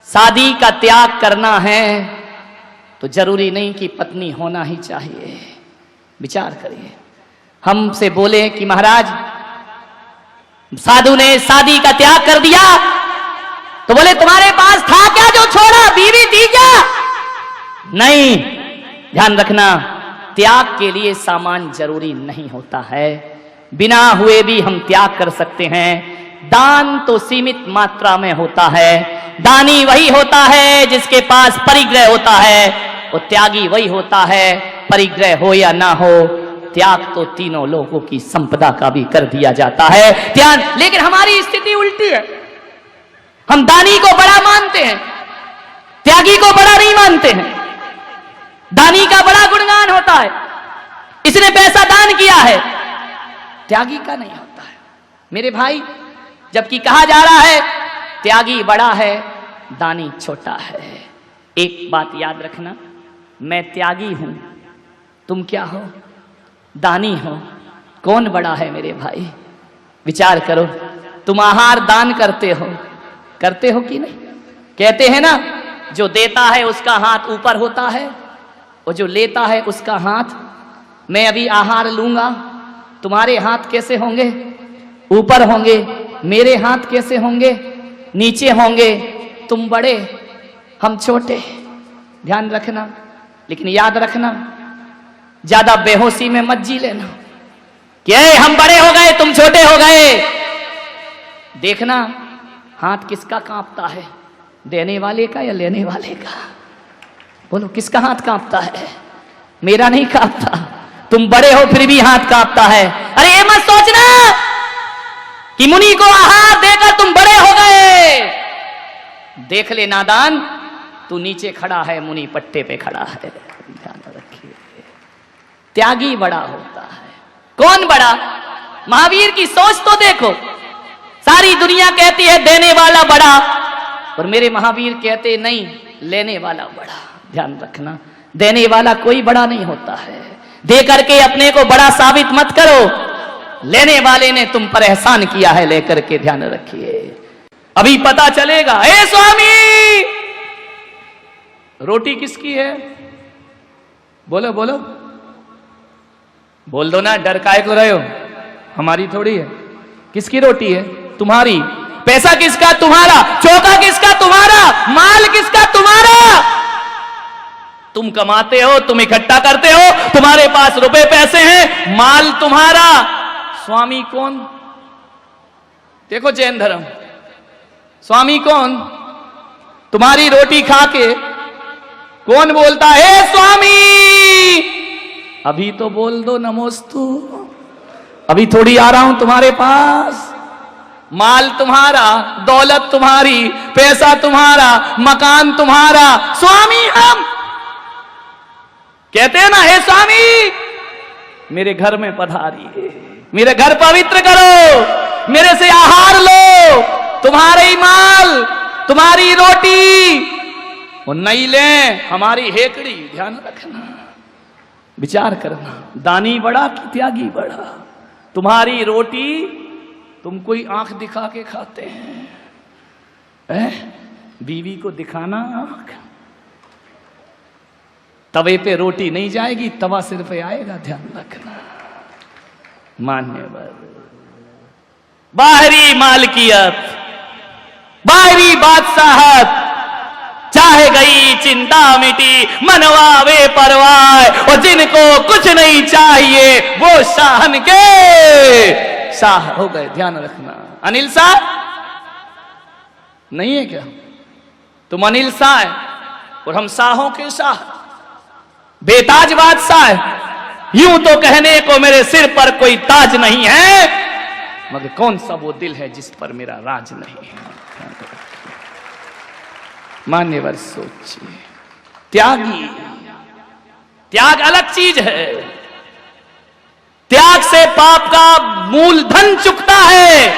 शादी का त्याग करना है तो जरूरी नहीं कि पत्नी होना ही चाहिए। विचार करिए, हमसे बोले कि महाराज साधु ने शादी का त्याग कर दिया, तो बोले तुम्हारे पास था क्या जो छोड़ा, बीवी थी क्या? नहीं, ध्यान रखना, त्याग के लिए सामान जरूरी नहीं होता है, बिना हुए भी हम त्याग कर सकते हैं। दान तो सीमित मात्रा में होता है। दानी वही होता है जिसके पास परिग्रह होता है, और त्यागी वही होता है, परिग्रह हो या ना हो, त्याग तो तीनों लोगों की संपदा का भी कर दिया जाता है। त्याग, लेकिन हमारी स्थिति उल्टी है, हम दानी को बड़ा मानते हैं, त्यागी को बड़ा नहीं मानते हैं। दानी का बड़ा गुणगान होता है, इसने पैसा दान किया है, त्यागी का नहीं होता है मेरे भाई। जबकि कहा जा रहा है त्यागी बड़ा है, दानी छोटा है। एक बात याद रखना, मैं त्यागी हूं, तुम क्या हो? दानी हो। कौन बड़ा है मेरे भाई? विचार करो। तुम आहार दान करते हो कि नहीं? कहते हैं ना, जो देता है उसका हाथ ऊपर होता है और जो लेता है उसका हाथ। मैं अभी आहार लूंगा, तुम्हारे हाथ कैसे होंगे? ऊपर होंगे। मेरे हाथ कैसे होंगे? नीचे होंगे। तुम बड़े, हम छोटे। ध्यान रखना, लेकिन याद रखना, ज्यादा बेहोशी में मत जी लेना कि हम बड़े हो गए तुम छोटे हो गए। देखना हाथ किसका कांपता है, देने वाले का या लेने वाले का? बोलो, किसका हाथ कांपता है? मेरा नहीं कांपता। तुम बड़े हो फिर भी हाथ कांपता है। अरे ये मत सोचना कि मुनि को आहार देकर तुम बड़े हो गए। देख ले नादान, तू नीचे खड़ा है, मुनि पट्टे पे खड़ा है। ध्यान रखिए, त्यागी बड़ा होता है। कौन बड़ा? महावीर की सोच तो देखो। सारी दुनिया कहती है देने वाला बड़ा, और मेरे महावीर कहते नहीं, लेने वाला बड़ा। ध्यान रखना, देने वाला कोई बड़ा नहीं होता है। दे करके अपने को बड़ा साबित मत करो, लेने वाले ने तुम पर एहसान किया है लेकर के। ध्यान रखिए, अभी पता चलेगा। हे स्वामी, रोटी किसकी है? बोलो बोलो, बोल दो ना, डर काहे को रहे हो? हमारी थोड़ी है। किसकी रोटी है? तुम्हारी। पैसा किसका? तुम्हारा। चौका किसका? तुम्हारा। माल किसका? तुम्हारा। तुम कमाते हो, तुम इकट्ठा करते हो, तुम्हारे पास रुपए पैसे हैं, माल तुम्हारा। स्वामी कौन? देखो जैन धर्म, स्वामी कौन? तुम्हारी रोटी खा के कौन बोलता है स्वामी? अभी तो बोल दो नमोस्तु, अभी थोड़ी आ रहा हूं तुम्हारे पास। माल तुम्हारा, दौलत तुम्हारी, पैसा तुम्हारा, मकान तुम्हारा, स्वामी हम। कहते हैं ना, हे स्वामी मेरे घर में पधारिए, मेरे घर पवित्र करो, मेरे से आहार लो, तुम्हारे ही माल, तुम्हारी रोटी, और नहीं ले हमारी हेकड़ी। ध्यान रखना, विचार करना, दानी बड़ा कि त्यागी बड़ा? तुम्हारी रोटी तुम कोई आंख दिखा के खाते हैं? बीवी को दिखाना आंख? तवे पे रोटी नहीं जाएगी, तवा सिर पे आएगा। ध्यान रखना, मान्यवर। बाहरी मालकियत, बाहरी बादशाहत, चाहे गई चिंता मिटी, मनवा वे परवाह, और जिनको कुछ नहीं चाहिए वो शाहन के शाह हो गए। ध्यान रखना। अनिल शाह नहीं है क्या? तुम अनिल शाह है और हम शाहों के शाह, बेताज बादशाह है। यूं तो कहने को मेरे सिर पर कोई ताज नहीं है, मगर कौन सा वो दिल है जिस पर मेरा राज नहीं है? मान्यवर सोचिए, त्यागी, त्याग अलग चीज है। त्याग से पाप का मूलधन चुकता है,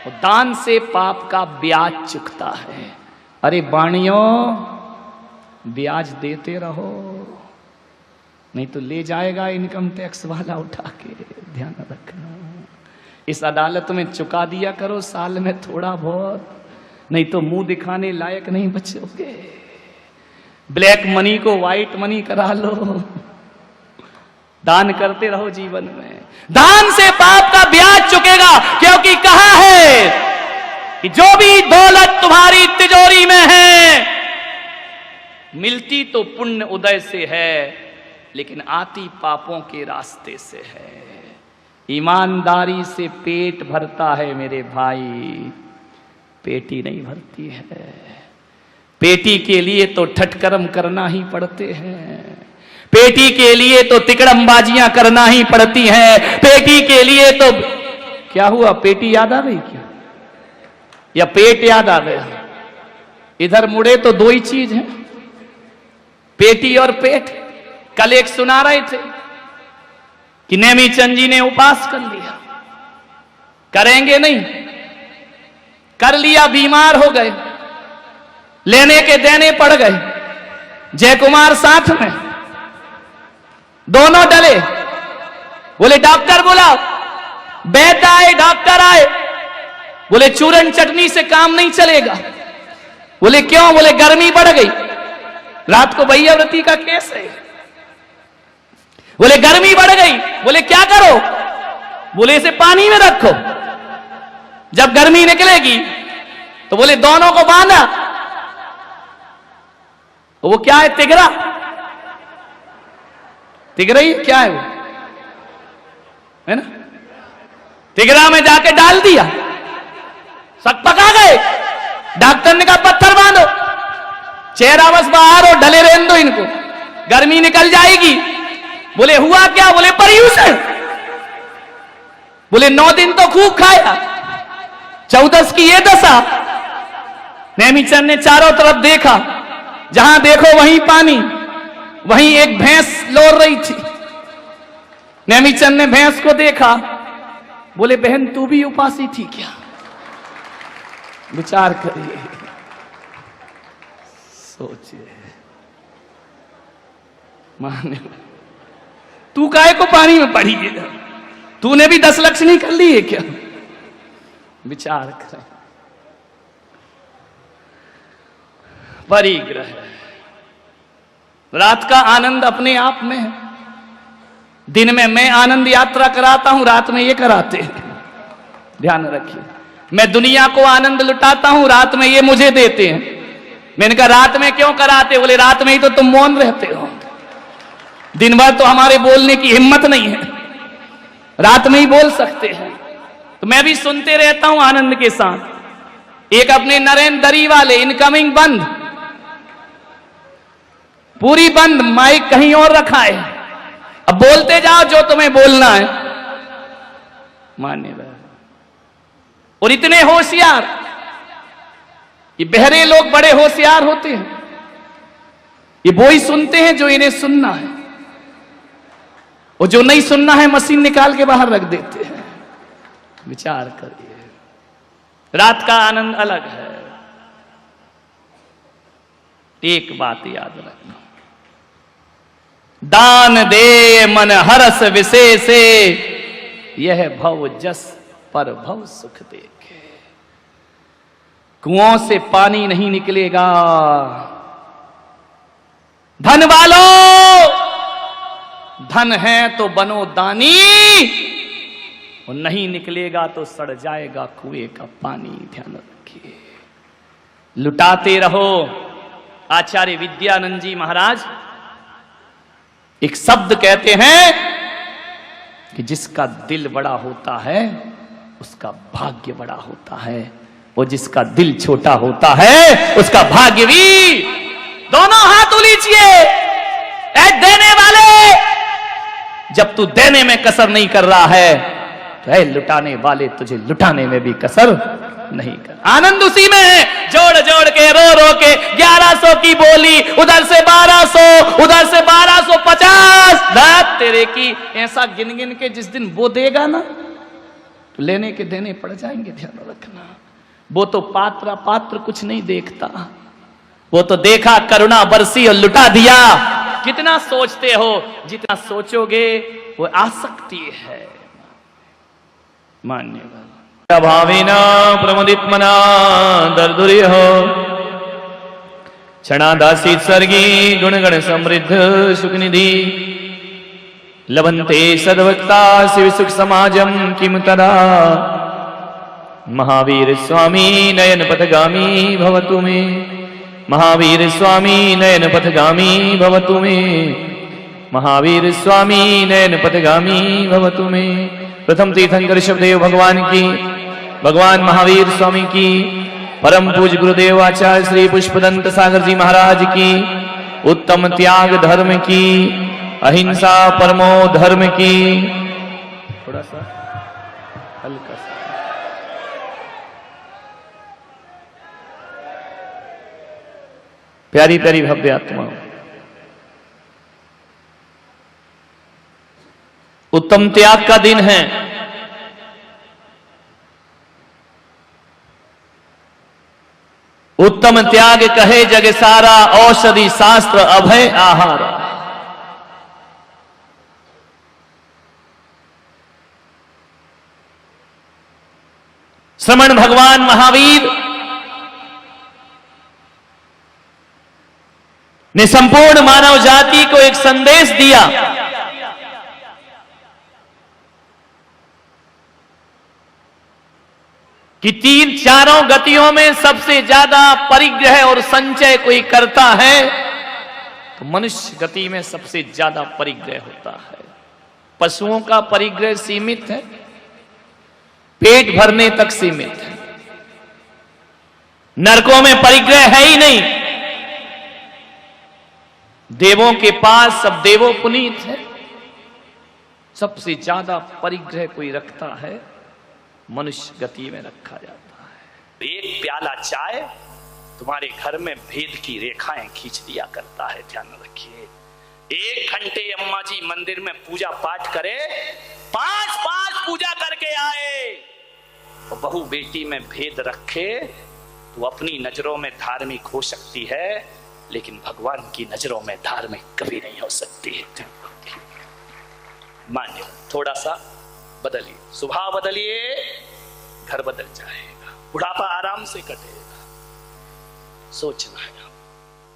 और दान से पाप का ब्याज चुकता है। अरे बाणियों, ब्याज देते रहो, नहीं तो ले जाएगा इनकम टैक्स वाला उठा के। ध्यान रखना, इस अदालत में चुका दिया करो साल में थोड़ा बहुत, नहीं तो मुंह दिखाने लायक नहीं बचोगे। ब्लैक मनी को व्हाइट मनी करा लो, दान करते रहो जीवन में। दान से पाप का ब्याज चुकेगा, क्योंकि कहा है कि जो भी दौलत तुम्हारी तिजोरी में है, मिलती तो पुण्य उदय से है, लेकिन आती पापों के रास्ते से है। ईमानदारी से पेट भरता है मेरे भाई, पेटी नहीं भरती है। पेटी के लिए तो ठटकर्म करना ही पड़ते हैं, पेटी के लिए तो तिकड़मबाजियां करना ही पड़ती हैं, पेटी के लिए तो क्या हुआ, पेटी याद आ गई क्या, या पेट याद आ गया? इधर मुड़े तो दो ही चीज है, पेटी और पेट। कल एक सुना रहे थे कि नेमीचंद जी ने उपास कर लिया, करेंगे नहीं, कर लिया, बीमार हो गए, लेने के देने पड़ गए। जयकुमार साथ में, दोनों डले, बोले डॉक्टर बुलाओ। वैद्य आए, डॉक्टर आए, बोले चूरन चटनी से काम नहीं चलेगा। बोले क्यों? बोले गर्मी बढ़ गई, रात को भैयाव्रती का केस है। बोले गर्मी बढ़ गई। बोले क्या करो? बोले इसे पानी में रखो, जब गर्मी निकलेगी तो बोले दोनों को बांधा। वो क्या है, तिगरा, तिगरा ही क्या है वो, है ना? तिगरा में जाके डाल दिया, सब पका गए। डॉक्टर ने कहा पत्थर बांधो, चेहरा बस बाहर और ढले रहने दो इनको, गर्मी निकल जाएगी। बोले हुआ क्या? बोले पर्यूषण। बोले 9 दिन तो खूब खाया, 14 की ये दशा। नेमीचंद ने चारों तरफ देखा, जहां देखो वहीं पानी, वहीं एक भैंस लोर रही थी। नेमीचंद ने भैंस को देखा, बोले बहन तू भी उपासी थी क्या? विचार करिए, सोचिए, माने तू काहे को पानी में पड़ी है? तूने भी 10 लक्ष्मी कर ली है क्या? विचार करें। परिग्रह, रात का आनंद अपने आप में है। दिन में मैं आनंद यात्रा कराता हूं, रात में ये कराते हैं, ध्यान रखिए। मैं दुनिया को आनंद लुटाता हूं, रात में ये मुझे देते हैं। मैंने कहा रात में क्यों कराते? बोले रात में ही तो तुम मौन रहते हो, दिन भर तो हमारे बोलने की हिम्मत नहीं है, रात में ही बोल सकते हैं। तो मैं भी सुनते रहता हूं आनंद के साथ। एक अपने नरेंद्र दरी वाले, इनकमिंग बंद, पूरी बंद, माइक कहीं और रखा है, अब बोलते जाओ जो तुम्हें बोलना है, मान्य। और इतने होशियार, ये बहरे लोग बड़े होशियार होते हैं, ये वो ही सुनते हैं जो इन्हें सुनना है, और जो नहीं सुनना है मशीन निकाल के बाहर रख देते हैं। विचार करिए, रात का आनंद अलग है। एक बात याद रखना, दान दे मन हरस विशेषे, यह भव जस पर भव सुख देखे। कुओं से पानी नहीं निकलेगा, धन वालों, धन है तो बनो दानी, और नहीं निकलेगा तो सड़ जाएगा कुएं का पानी। ध्यान रखिए, लुटाते रहो। आचार्य विद्यानंद जी महाराज एक शब्द कहते हैं कि जिसका दिल बड़ा होता है उसका भाग्य बड़ा होता है, और जिसका दिल छोटा होता है उसका भाग्य भी। दोनों हाथ उलीचिए, ऐ देने वाले, जब तू देने में कसर नहीं कर रहा है तो ऐ लुटाने वाले, तुझे लुटाने में भी कसर नहीं कर। आनंद उसी में है, जोड़ जोड़ के रो रो के 1100 की बोली, उधर से 1200, उधर से 1250, दात तेरे की। ऐसा गिन गिन के जिस दिन वो देगा ना तो लेने के देने पड़ जाएंगे। ध्यान रखना, वो तो पात्र पात्र कुछ नहीं देखता, वो तो देखा करुणा बरसी और लुटा दिया। कितना सोचते हो, जितना सोचोगे वो आसक्ति है। मान्यवर। भावेन प्रमुदित्मना दर्दुर्यः क्षणादासीत् सर्गी गुणगण समृद्ध सुखनिधि लभन्ते सद्वक्ता शिवसुख समाजं किम तदा महावीर स्वामी नयन पथगामी भवतु मे महावीर स्वामी नयन पथगामी भवतु मे महावीर स्वामी नयन पथगामी भवतु मे। प्रथम तीर्थंकर ऋषभदेव भगवान की, भगवान महावीर स्वामी की, परम पूज गुरुदेव आचार्य श्री पुष्पदंत सागर जी महाराज की, उत्तम त्याग धर्म की, अहिंसा परमो धर्म की। थोड़ा सा हल्का सा प्यारी प्यारी भव्य आत्मा, उत्तम त्याग का दिन है। उत्तम त्याग कहे जग सारा, औषधि शास्त्र अभय आहार। श्रमण भगवान महावीर ने संपूर्ण मानव जाति को एक संदेश दिया कि तीन चारों गतियों में सबसे ज्यादा परिग्रह और संचय कोई करता है तो मनुष्य गति में सबसे ज्यादा परिग्रह होता है। पशुओं का परिग्रह सीमित है, पेट भरने तक सीमित है। नरकों में परिग्रह है ही नहीं। देवों के पास सब देवो पुनीत है। सबसे ज्यादा परिग्रह कोई रखता है, मनुष्य गति में रखा जाता है। एक प्याला चाय तुम्हारे घर में भेद की रेखाएं खींच दिया करता है, ध्यान रखिए। 1 घंटे अम्मा जी मंदिर में पूजा पाठ करे, 5 पूजा करके आए और बहू बेटी में भेद रखे तो अपनी नजरों में धार्मिक हो सकती है, लेकिन भगवान की नजरों में धार्मिक कभी नहीं हो सकती है। मानिए, थोड़ा सा बदलिए, स्वभाव बदलिए, घर बदल जाएगा, बुढ़ापा आराम से कटेगा। सोचना है।